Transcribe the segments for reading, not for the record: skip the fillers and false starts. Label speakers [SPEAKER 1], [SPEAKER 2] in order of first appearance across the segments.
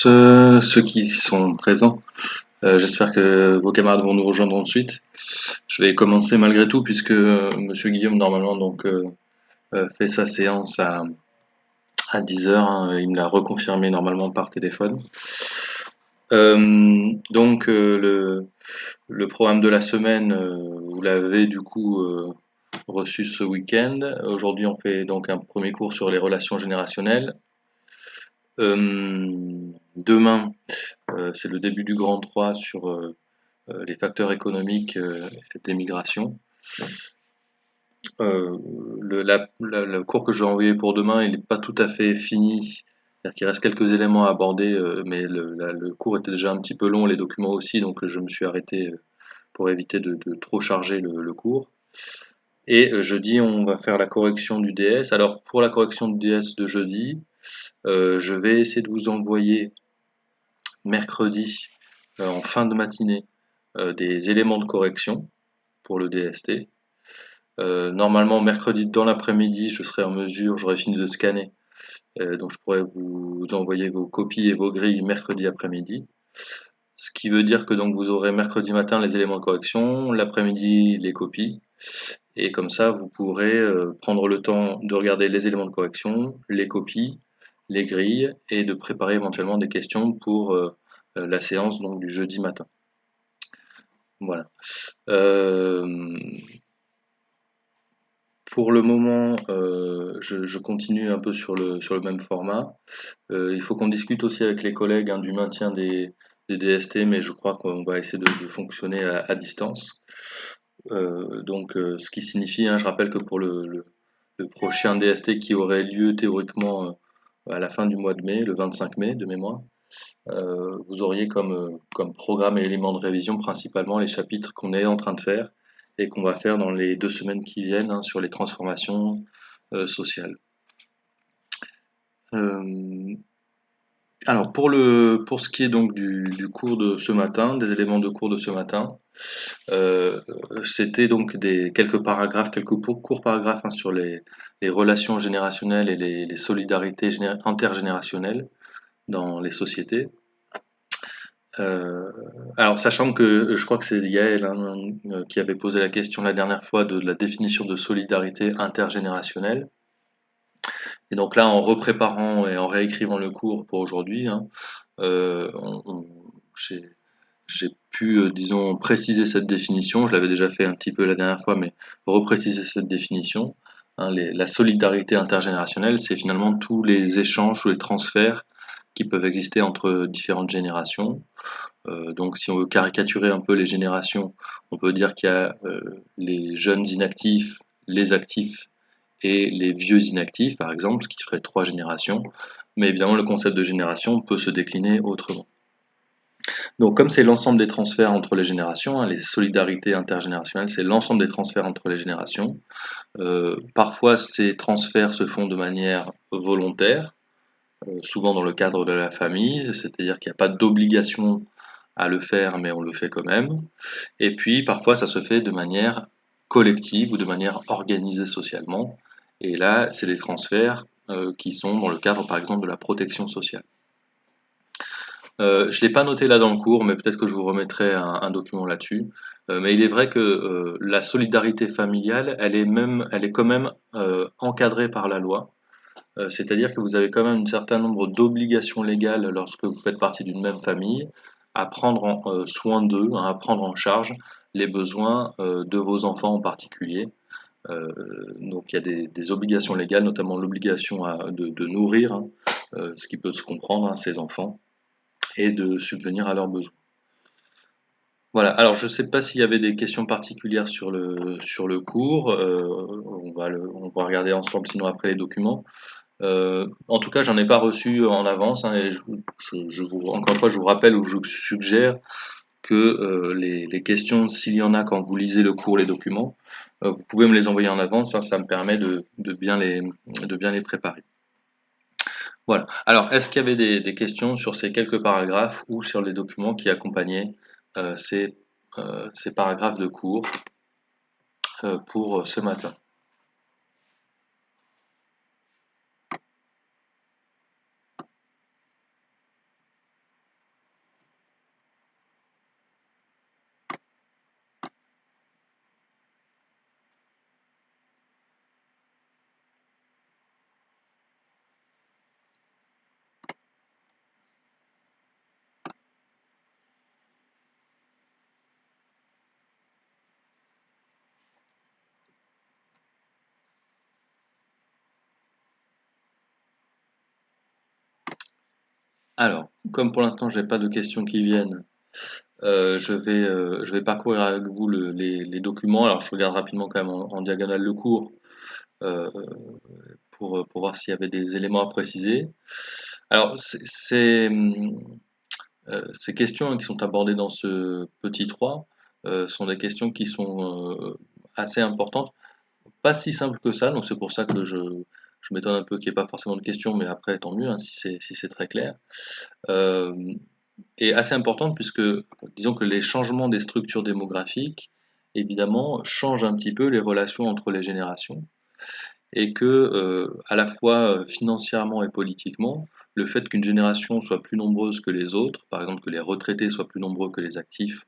[SPEAKER 1] tous, ceux qui sont présents. J'espère que vos camarades vont nous rejoindre ensuite. Je vais commencer malgré tout puisque Monsieur Guillaume normalement fait sa séance à 10 heures, hein, il me l'a reconfirmé normalement par téléphone. Le programme de la semaine, vous l'avez du coup reçu ce week-end. Aujourd'hui, on fait donc un premier cours sur les relations générationnelles. Demain, c'est le début du grand 3 sur les facteurs économiques des migrations. Le cours que j'ai envoyé pour demain, il n'est pas tout à fait fini. C'est-à-dire qu'il reste quelques éléments à aborder, mais le cours était déjà un petit peu long, les documents aussi, donc je me suis arrêté pour éviter de trop charger le cours. Et jeudi, on va faire la correction du DS. Alors pour la correction du DS de jeudi, je vais essayer de vous envoyer mercredi en fin de matinée des éléments de correction pour le DST. Normalement, mercredi dans l'après-midi, je serai en mesure, j'aurai fini de scanner, donc je pourrais vous envoyer vos copies et vos grilles mercredi après-midi. Ce qui veut dire que donc vous aurez mercredi matin les éléments de correction, l'après-midi les copies, et comme ça vous pourrez prendre le temps de regarder les éléments de correction, les copies, les grilles, et de préparer éventuellement des questions pour la séance donc du jeudi matin. Voilà. Pour le moment, je continue un peu sur le même format. Il faut qu'on discute aussi avec les collègues du maintien des DST, mais je crois qu'on va essayer de fonctionner à distance. Ce qui signifie, je rappelle que pour le prochain DST qui aurait lieu théoriquement à la fin du mois de mai, le 25 mai de mémoire, vous auriez comme programme et élément de révision principalement les chapitres qu'on est en train de faire et qu'on va faire dans les 2 semaines qui viennent sur les transformations sociales. Alors pour ce qui est donc du cours de ce matin, des éléments de cours de ce matin, c'était donc quelques paragraphes, quelques courts paragraphes sur les relations générationnelles et les solidarités intergénérationnelles dans les sociétés. Alors sachant que je crois que c'est Yael qui avait posé la question la dernière fois de la définition de solidarité intergénérationnelle. Et donc là, en repréparant et en réécrivant le cours pour aujourd'hui, j'ai pu, disons, préciser cette définition. Je l'avais déjà fait un petit peu la dernière fois, mais repréciser cette définition. La solidarité intergénérationnelle, c'est finalement tous les échanges ou les transferts qui peuvent exister entre différentes générations. Donc si on veut caricaturer un peu les générations, on peut dire qu'il y a les jeunes inactifs, les actifs et les vieux inactifs, par exemple, ce qui ferait 3 générations. Mais évidemment, le concept de génération peut se décliner autrement. Donc comme c'est l'ensemble des transferts entre les générations, les solidarités intergénérationnelles, c'est l'ensemble des transferts entre les générations. Parfois, ces transferts se font de manière volontaire, souvent dans le cadre de la famille, c'est-à-dire qu'il n'y a pas d'obligation à le faire, mais on le fait quand même. Et puis parfois ça se fait de manière collective ou de manière organisée socialement. Et là, c'est des transferts qui sont dans le cadre par exemple de la protection sociale. Je ne l'ai pas noté là dans le cours, mais peut-être que je vous remettrai un document là-dessus. Mais il est vrai que la solidarité familiale, elle est quand même encadrée par la loi. C'est-à-dire que vous avez quand même un certain nombre d'obligations légales lorsque vous faites partie d'une même famille à prendre soin d'eux, à prendre en charge les besoins de vos enfants en particulier. Donc il y a des obligations légales, notamment l'obligation de nourrir, ce qui peut se comprendre, ces enfants, et de subvenir à leurs besoins. Voilà, alors je ne sais pas s'il y avait des questions particulières sur le cours, on va regarder ensemble sinon après les documents. En tout cas, j'en ai pas reçu en avance, et encore une fois, je vous rappelle ou je vous suggère que les questions, s'il y en a quand vous lisez le cours, les documents, vous pouvez me les envoyer en avance, ça me permet de bien les préparer. Voilà. Alors, est-ce qu'il y avait des questions sur ces quelques paragraphes ou sur les documents qui accompagnaient ces paragraphes de cours pour ce matin? Alors, comme pour l'instant j'ai pas de questions qui viennent, je vais parcourir avec vous les documents. Alors je regarde rapidement quand même en diagonale le cours, euh, pour voir s'il y avait des éléments à préciser. Alors, ces questions, hein, qui sont abordées dans ce petit 3 sont des questions qui sont assez importantes, pas si simples que ça, donc c'est pour ça que je m'étonne un peu qu'il n'y ait pas forcément de questions, mais après tant mieux, hein, si c'est très clair. Euh, et assez importante puisque disons que les changements des structures démographiques, évidemment, changent un petit peu les relations entre les générations et que, à la fois, financièrement et politiquement, le fait qu'une génération soit plus nombreuse que les autres, par exemple que les retraités soient plus nombreux que les actifs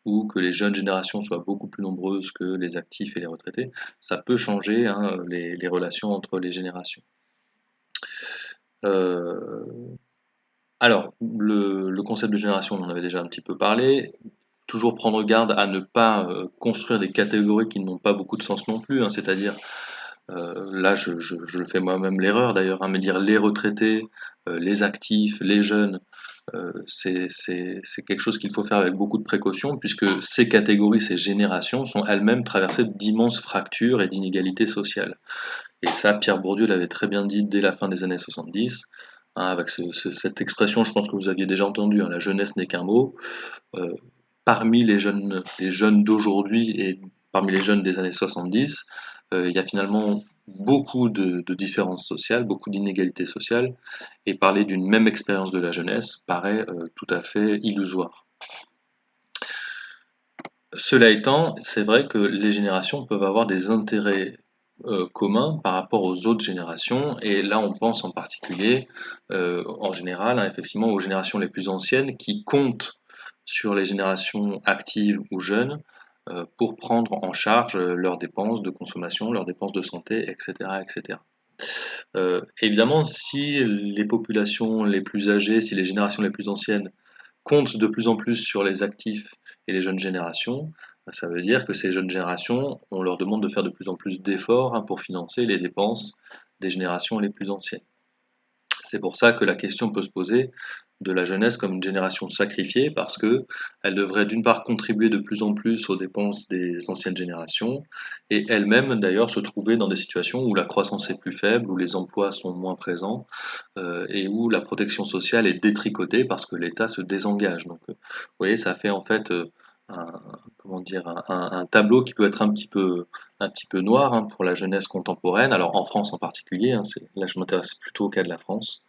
[SPEAKER 1] ou que les jeunes générations soient beaucoup plus nombreuses que les actifs et les retraités, ça peut changer, hein, les relations entre les générations. Euh, alors, le concept de génération, on en avait déjà un petit peu parlé. Toujours prendre garde à ne pas construire des catégories qui n'ont pas beaucoup de sens non plus, hein, c'est-à-dire, là je fais moi-même l'erreur d'ailleurs, hein, mais dire les retraités, les actifs, les jeunes, c'est quelque chose qu'il faut faire avec beaucoup de précaution, puisque ces catégories, ces générations sont elles-mêmes traversées d'immenses fractures et d'inégalités sociales. Et ça, Pierre Bourdieu l'avait très bien dit dès la fin des années 70, hein, avec cette expression, je pense que vous aviez déjà entendu, hein, la jeunesse n'est qu'un mot. Euh, Parmi les jeunes d'aujourd'hui et parmi les jeunes des années 70, il y a finalement beaucoup de différences sociales, beaucoup d'inégalités sociales, et parler d'une même expérience de la jeunesse paraît tout à fait illusoire. Cela étant, c'est vrai que les générations peuvent avoir des intérêts communs par rapport aux autres générations, et là on pense en particulier, en général, hein, effectivement, aux générations les plus anciennes qui comptent sur les générations actives ou jeunes pour prendre en charge leurs dépenses de consommation, leurs dépenses de santé, etc., etc. Évidemment, si les populations les plus âgées, si les générations les plus anciennes comptent de plus en plus sur les actifs et les jeunes générations, ça veut dire que ces jeunes générations, on leur demande de faire de plus en plus d'efforts, hein, pour financer les dépenses des générations les plus anciennes. C'est pour ça que la question peut se poser de la jeunesse comme une génération sacrifiée, parce que elle devrait d'une part contribuer de plus en plus aux dépenses des anciennes générations, et elle-même d'ailleurs se trouver dans des situations où la croissance est plus faible, où les emplois sont moins présents, et où la protection sociale est détricotée parce que l'État se désengage. Donc, vous voyez, ça fait en fait un, comment dire, un tableau qui peut être un petit peu noir, hein, pour la jeunesse contemporaine. Alors en France en particulier, hein, là je m'intéresse plutôt au cas de la France,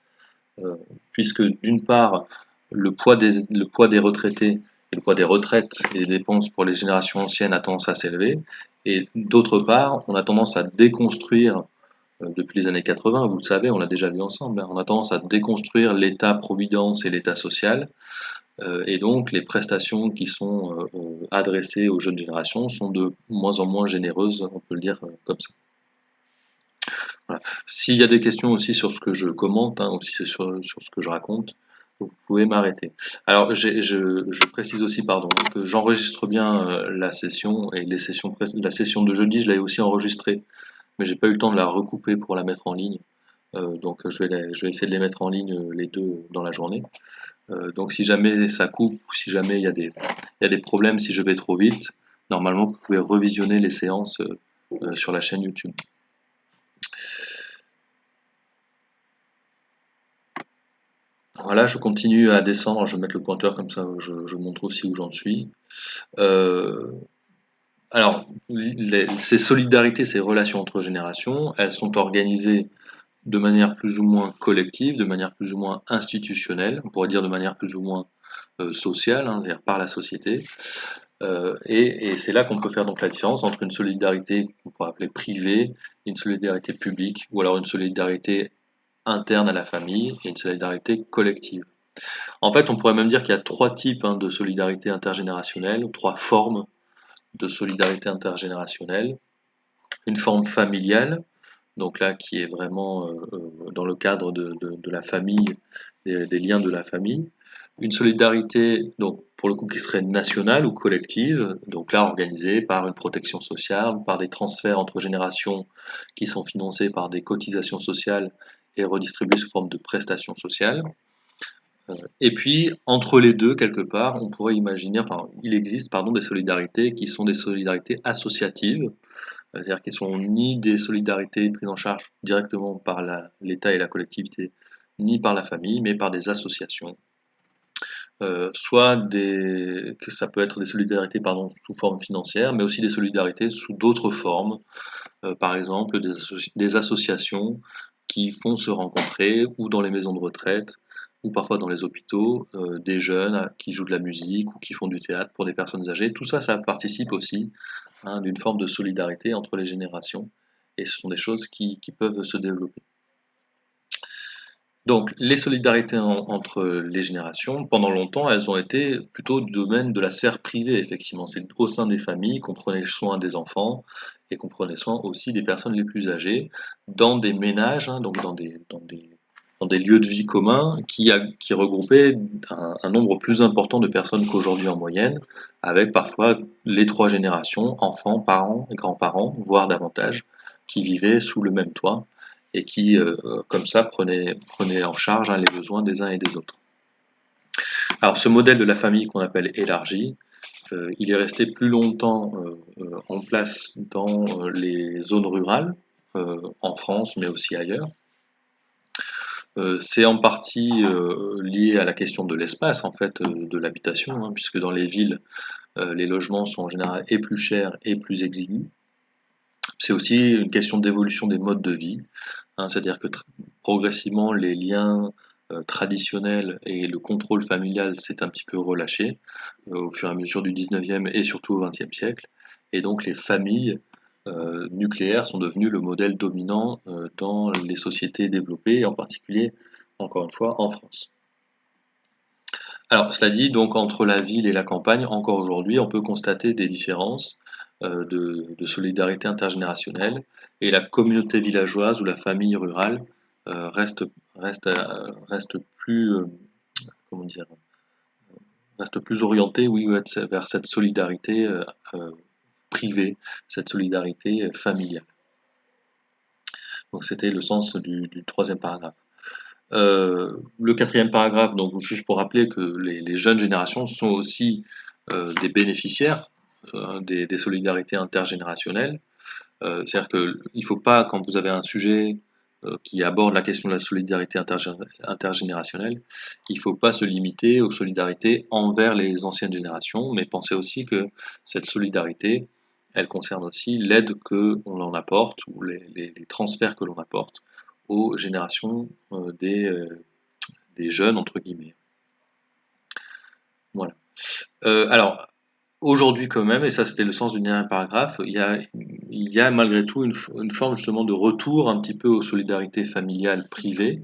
[SPEAKER 1] euh, puisque d'une part le poids des retraités et le poids des retraites et des dépenses pour les générations anciennes a tendance à s'élever, et d'autre part on a tendance à déconstruire depuis les années 80, vous le savez, on l'a déjà vu ensemble, hein, on a tendance à déconstruire l'État-providence et l'État social, et donc les prestations qui sont adressées aux jeunes générations sont de moins en moins généreuses, on peut le dire comme ça. Voilà. S'il y a des questions aussi sur ce que je commente, hein, aussi sur ce que je raconte, vous pouvez m'arrêter. Alors, je précise aussi, pardon, que j'enregistre bien la session, et la session de jeudi, je l'avais aussi enregistrée, mais j'ai pas eu le temps de la recouper pour la mettre en ligne. Donc je vais essayer de les mettre en ligne, les deux dans la journée. Donc si jamais ça coupe, ou si jamais il y a des problèmes, si je vais trop vite, normalement vous pouvez revisionner les séances sur la chaîne YouTube. Voilà, je continue à descendre, je vais mettre le pointeur comme ça, je montre aussi où j'en suis. Euh, alors, ces solidarités, ces relations entre générations, elles sont organisées de manière plus ou moins collective, de manière plus ou moins institutionnelle, on pourrait dire de manière plus ou moins sociale, hein, c'est-à-dire par la société. Et c'est là qu'on peut faire donc la différence entre une solidarité qu'on pourrait appeler privée, une solidarité publique, ou alors une solidarité interne à la famille et une solidarité collective. En fait, on pourrait même dire qu'il y a trois types, hein, de solidarité intergénérationnelle, ou trois formes de solidarité intergénérationnelle. Une forme familiale, donc là qui est vraiment dans le cadre de la famille, des liens de la famille. Une solidarité, donc pour le coup, qui serait nationale ou collective, donc là organisée par une protection sociale, par des transferts entre générations qui sont financés par des cotisations sociales et redistribués sous forme de prestations sociales. Et puis, entre les deux, quelque part, on pourrait imaginer, enfin, il existe, pardon, des solidarités qui sont des solidarités associatives, c'est-à-dire qui sont ni des solidarités prises en charge directement par l'État et la collectivité, ni par la famille, mais par des associations. Soit que ça peut être des solidarités, pardon, sous forme financière, mais aussi des solidarités sous d'autres formes, par exemple des associations qui font se rencontrer ou dans les maisons de retraite ou parfois dans les hôpitaux des jeunes qui jouent de la musique ou qui font du théâtre pour des personnes âgées. Tout ça, ça participe aussi, hein, d'une forme de solidarité entre les générations et ce sont des choses qui peuvent se développer. Donc, les solidarités entre les générations, pendant longtemps, elles ont été plutôt du domaine de la sphère privée, effectivement. C'est au sein des familles qu'on prenait soin des enfants et qu'on prenait soin aussi des personnes les plus âgées, dans des ménages, hein, donc dans des lieux de vie communs qui regroupaient un nombre plus important de personnes qu'aujourd'hui en moyenne, avec parfois les trois générations, enfants, parents et grands-parents, voire davantage, qui vivaient sous le même toit et qui, comme ça, prenait en charge, hein, les besoins des uns et des autres. Alors, ce modèle de la famille qu'on appelle élargie, il est resté plus longtemps en place dans les zones rurales, en France, mais aussi ailleurs. C'est en partie lié à la question de l'espace, en fait, de l'habitation, hein, puisque dans les villes, les logements sont en général et plus chers et plus exigus. C'est aussi une question d'évolution des modes de vie, hein, c'est-à-dire que progressivement les liens traditionnels et le contrôle familial s'est un petit peu relâché au fur et à mesure du 19e et surtout au 20e siècle. Et donc les familles nucléaires sont devenues le modèle dominant dans les sociétés développées, en particulier, encore une fois, en France. Alors, cela dit, donc entre la ville et la campagne, encore aujourd'hui, on peut constater des différences de solidarité intergénérationnelle et la communauté villageoise ou la famille rurale reste, reste plus, comment dire, reste plus orientée, oui, vers cette solidarité privée, cette solidarité familiale. Donc, c'était le sens du troisième paragraphe. Le quatrième paragraphe, donc juste pour rappeler que les jeunes générations sont aussi des bénéficiaires des solidarités intergénérationnelles. C'est-à-dire qu'il ne faut pas, quand vous avez un sujet qui aborde la question de la solidarité intergénérationnelle, il ne faut pas se limiter aux solidarités envers les anciennes générations, mais penser aussi que cette solidarité, elle concerne aussi l'aide que l'on en apporte ou les transferts que l'on apporte aux générations des jeunes, entre guillemets. Voilà. Alors, aujourd'hui quand même, et ça c'était le sens du dernier paragraphe, il y a malgré tout une forme justement de retour un petit peu aux solidarités familiales privées,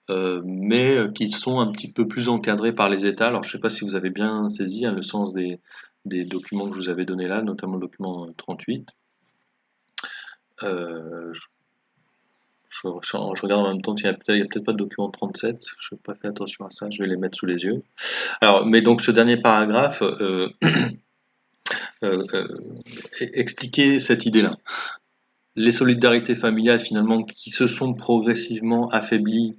[SPEAKER 1] mais qui sont un petit peu plus encadrées par les États. Alors je ne sais pas si vous avez bien saisi, hein, le sens des documents que je vous avais donnés là, notamment le document 38. Euh, je regarde en même temps, il y a peut-être pas de document 37, je n'ai pas fait attention à ça, je vais les mettre sous les yeux. Alors, mais donc ce dernier paragraphe euh, expliquait cette idée-là. Les solidarités familiales finalement qui se sont progressivement affaiblies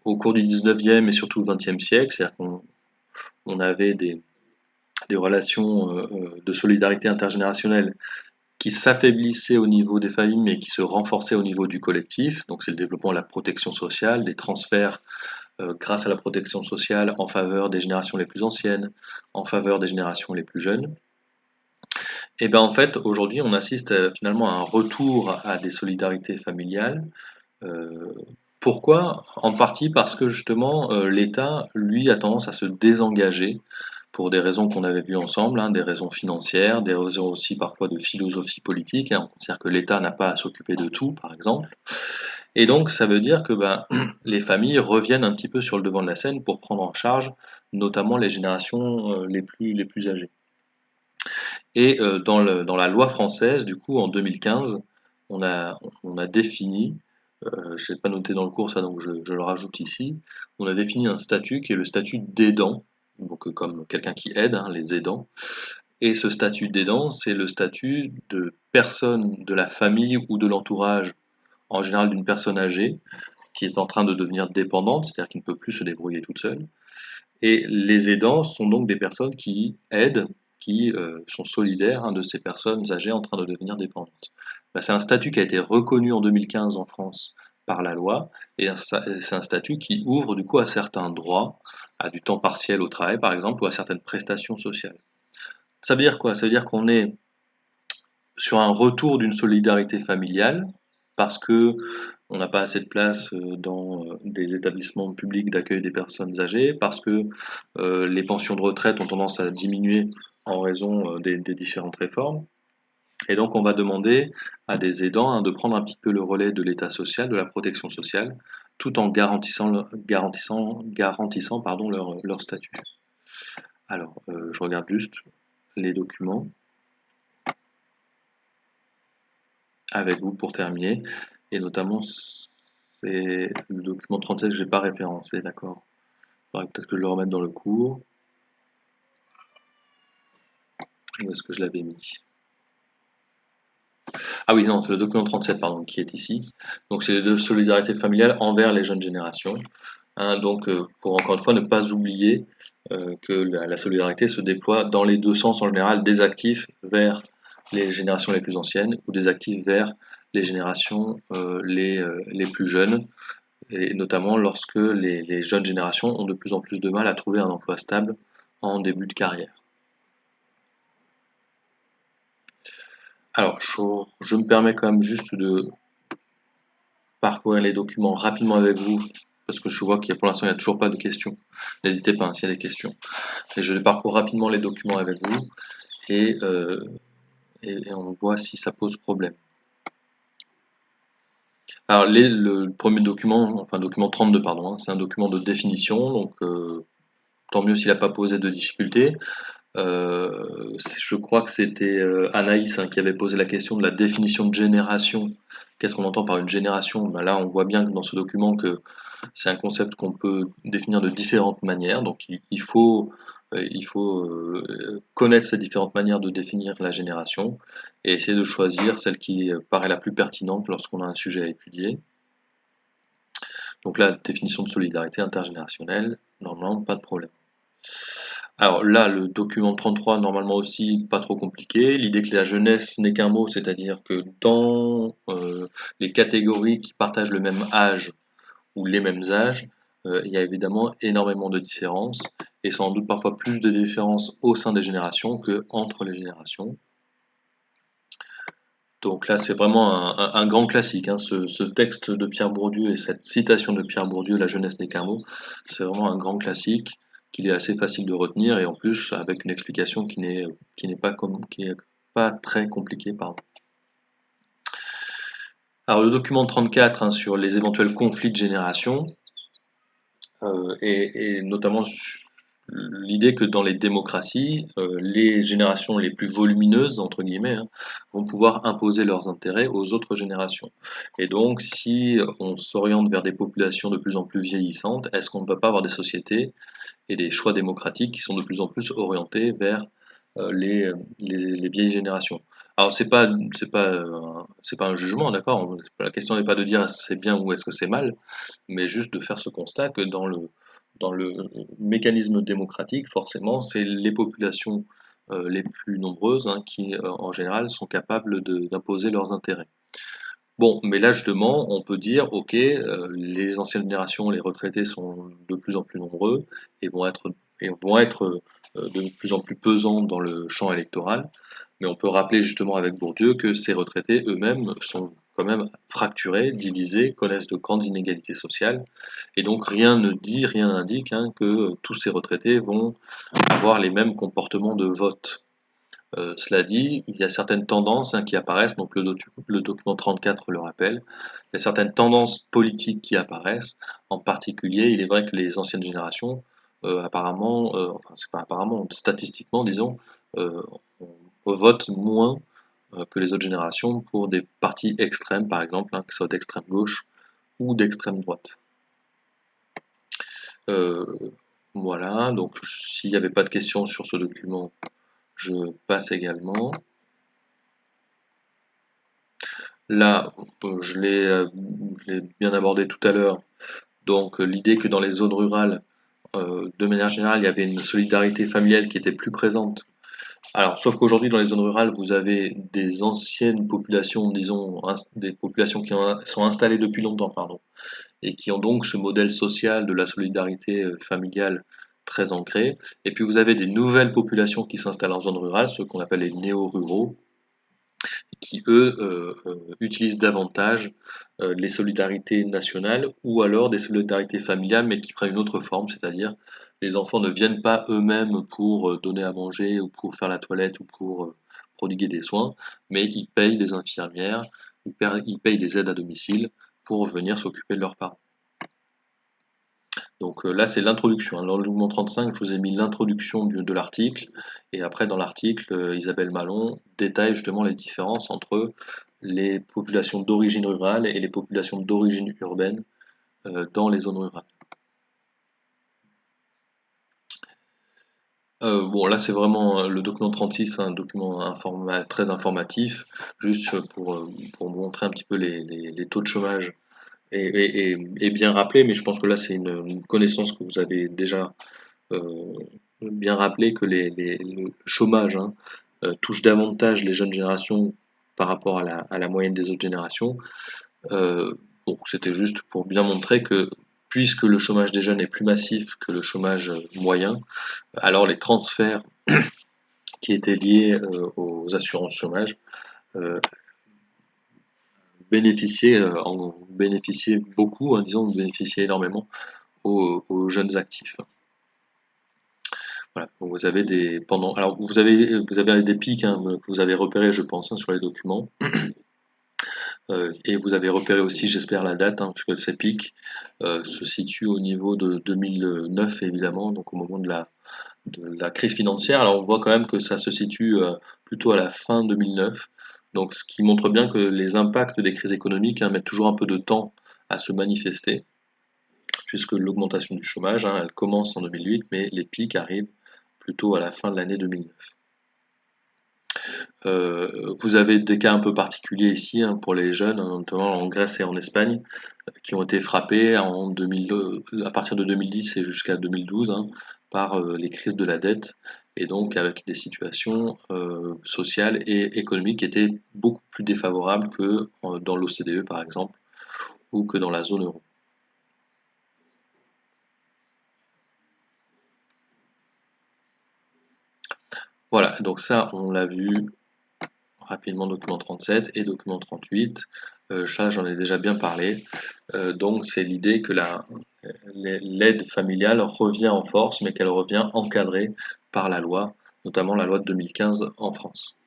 [SPEAKER 1] au cours du 19e et surtout le 20e siècle, c'est-à-dire qu'on avait des relations de solidarité intergénérationnelle qui s'affaiblissaient au niveau des familles mais qui se renforçaient au niveau du collectif. Donc c'est le développement de la protection sociale, des transferts grâce à la protection sociale en faveur des générations les plus anciennes, en faveur des générations les plus jeunes. Et bien en fait, aujourd'hui, on assiste finalement à un retour à des solidarités familiales. Euh, Pourquoi? En partie parce que justement, l'État, lui, a tendance à se désengager pour des raisons qu'on avait vues ensemble, hein, des raisons financières, des raisons aussi parfois de philosophie politique, hein. On considère que l'État n'a pas à s'occuper de tout, par exemple. Et donc, ça veut dire que ben, les familles reviennent un petit peu sur le devant de la scène pour prendre en charge notamment les générations les plus âgées. Et dans la loi française, du coup, en 2015, on a défini, je l'ai pas noté dans le cours ça, donc je le rajoute ici, on a défini un statut qui est le statut d'aidant, donc comme quelqu'un qui aide, hein, les aidants. Et ce statut d'aidant, c'est le statut de personne de la famille ou de l'entourage, en général d'une personne âgée, qui est en train de devenir dépendante, c'est-à-dire qui ne peut plus se débrouiller toute seule. Et les aidants sont donc des personnes qui aident, qui sont solidaires, hein, de ces personnes âgées en train de devenir dépendantes. Bah, c'est un statut qui a été reconnu en 2015 en France par la loi, et c'est un statut qui ouvre du coup à certains droits, à du temps partiel au travail par exemple, ou à certaines prestations sociales. Ça veut dire quoi? Ça veut dire qu'on est sur un retour d'une solidarité familiale, parce que on n'a pas assez de place dans des établissements publics d'accueil des personnes âgées, parce que les pensions de retraite ont tendance à diminuer en raison des différentes réformes. Et donc on va demander à des aidants, hein, de prendre un petit peu le relais de l'état social, de la protection sociale, tout en garantissant pardon, leur statut. Alors, je regarde juste les documents avec vous pour terminer, et notamment c'est le document 37 que j'ai pas référencé, d'accord. Il faudrait peut-être que je le remette dans le cours. Où est-ce que je l'avais mis? Ah oui, non, c'est le document 37, pardon, qui est ici. Donc c'est de solidarité familiale envers les jeunes générations. Hein, donc pour encore une fois ne pas oublier que la solidarité se déploie dans les deux sens en général, des actifs vers les générations les plus anciennes ou des actifs vers les générations les plus jeunes, et notamment lorsque les jeunes générations ont de plus en plus de mal à trouver un emploi stable en début de carrière. Alors, je me permets quand même juste de parcourir les documents rapidement avec vous, parce que je vois qu'il y a pour l'instant il n'y a toujours pas de questions. N'hésitez pas, hein, s'il y a des questions. Et je parcours rapidement les documents avec vous et, et on voit si ça pose problème. Alors le premier document, enfin document 32 pardon, hein, c'est un document de définition, donc tant mieux s'il n'a pas posé de difficultés. Je crois que c'était Anaïs, hein, qui avait posé la question de la définition de génération. Qu'est-ce qu'on entend par une génération? Ben là, on voit bien que dans ce document que c'est un concept qu'on peut définir de différentes manières. Donc il faut connaître ces différentes manières de définir la génération et essayer de choisir celle qui paraît la plus pertinente lorsqu'on a un sujet à étudier. Donc la définition de solidarité intergénérationnelle, normalement, pas de problème. Alors là, le document 33, normalement aussi, pas trop compliqué. L'idée que la jeunesse n'est qu'un mot, c'est-à-dire que dans les catégories qui partagent le même âge ou les mêmes âges, il y a évidemment énormément de différences, et sans doute parfois plus de différences au sein des générations que entre les générations. Donc là, c'est vraiment un grand classique, hein, ce texte de Pierre Bourdieu et cette citation de Pierre Bourdieu, La jeunesse n'est qu'un mot, c'est vraiment un grand classique qu'il est assez facile de retenir, et en plus avec une explication qui n'est pas très compliquée, pardon. Alors le document 34, hein, sur les éventuels conflits de génération, et notamment l'idée que dans les démocraties, les générations les plus volumineuses, entre guillemets, hein, vont pouvoir imposer leurs intérêts aux autres générations. Et donc, si on s'oriente vers des populations de plus en plus vieillissantes, est-ce qu'on ne va pas avoir des sociétés et des choix démocratiques qui sont de plus en plus orientés vers les vieilles générations? Alors c'est pas un jugement, d'accord. La question n'est pas de dire est-ce que c'est bien ou est-ce que c'est mal, mais juste de faire ce constat que dans le mécanisme démocratique, forcément, c'est les populations les plus nombreuses, hein, qui, en général, sont capables d'imposer leurs intérêts. Bon, mais là, justement, on peut dire, ok, les anciennes générations, les retraités sont de plus en plus nombreux et vont être de plus en plus pesants dans le champ électoral. Mais on peut rappeler justement avec Bourdieu que ces retraités eux-mêmes sont quand même fracturés, divisés, connaissent de grandes inégalités sociales. Et donc rien n'indique, hein, que tous ces retraités vont avoir les mêmes comportements de vote. Cela dit, il y a certaines tendances, hein, qui apparaissent, donc le document 34 le rappelle, il y a certaines tendances politiques qui apparaissent. En particulier, il est vrai que les anciennes générations, apparemment, enfin c'est pas apparemment, statistiquement disons, euh, on vote moins que les autres générations pour des partis extrêmes, par exemple, hein, que ce soit d'extrême gauche ou d'extrême droite. Euh, voilà, donc s'il n'y avait pas de questions sur ce document, je passe également. Là, je l'ai bien abordé tout à l'heure. Donc, l'idée que dans les zones rurales, de manière générale, il y avait une solidarité familiale qui était plus présente. Alors, sauf qu'aujourd'hui, dans les zones rurales, vous avez des anciennes populations, disons, des populations sont installées depuis longtemps, pardon, et qui ont donc ce modèle social de la solidarité familiale très ancré. Et puis, vous avez des nouvelles populations qui s'installent en zone rurale, ceux qu'on appelle les néo-ruraux, qui eux utilisent davantage les solidarités nationales ou alors des solidarités familiales mais qui prennent une autre forme, c'est-à-dire les enfants ne viennent pas eux-mêmes pour donner à manger ou pour faire la toilette ou pour prodiguer des soins, mais ils payent des infirmières, ils payent des aides à domicile pour venir s'occuper de leurs parents. Donc là, c'est l'introduction, hein. Dans le document 35, je vous ai mis l'introduction de l'article, et après dans l'article, Isabelle Malon détaille justement les différences entre les populations d'origine rurale et les populations d'origine urbaine dans les zones rurales. Bon, là, c'est vraiment le document 36, un document très informatif, juste pour vous montrer un petit peu les taux de chômage et bien rappelé, mais je pense que là, c'est une connaissance que vous avez déjà euh, bien rappelé que le chômage hein, touche davantage les jeunes générations par rapport à la moyenne des autres générations. Euh, bon, c'était juste pour bien montrer que puisque le chômage des jeunes est plus massif que le chômage moyen, alors les transferts qui étaient liés aux assurances chômage euh, bénéficiaient beaucoup, hein, disons, bénéficiaient énormément aux jeunes actifs. Voilà, donc vous avez alors vous avez des pics hein, que vous avez repérés, je pense, hein, sur les documents, et vous avez repéré aussi, j'espère, la date, hein, puisque ces pics se situent au niveau de 2009, évidemment, donc au moment de la crise financière. Alors on voit quand même que ça se situe plutôt à la fin 2009, donc ce qui montre bien que les impacts des crises économiques hein, mettent toujours un peu de temps à se manifester, puisque l'augmentation du chômage, hein, elle commence en 2008, mais les pics arrivent plutôt à la fin de l'année 2009. Vous avez des cas un peu particuliers ici hein, pour les jeunes, hein, notamment en Grèce et en Espagne, qui ont été frappés à partir de 2010 et jusqu'à 2012 hein, par les crises de la dette, et donc avec des situations sociales et économiques qui étaient beaucoup plus défavorables que dans l'OCDE par exemple, ou que dans la zone euro. Voilà, donc ça on l'a vu rapidement document 37 et document 38. Ça, j'en ai déjà bien parlé. Donc, c'est l'idée que l'aide familiale revient en force, mais qu'elle revient encadrée par la loi, notamment la loi de 2015 en France.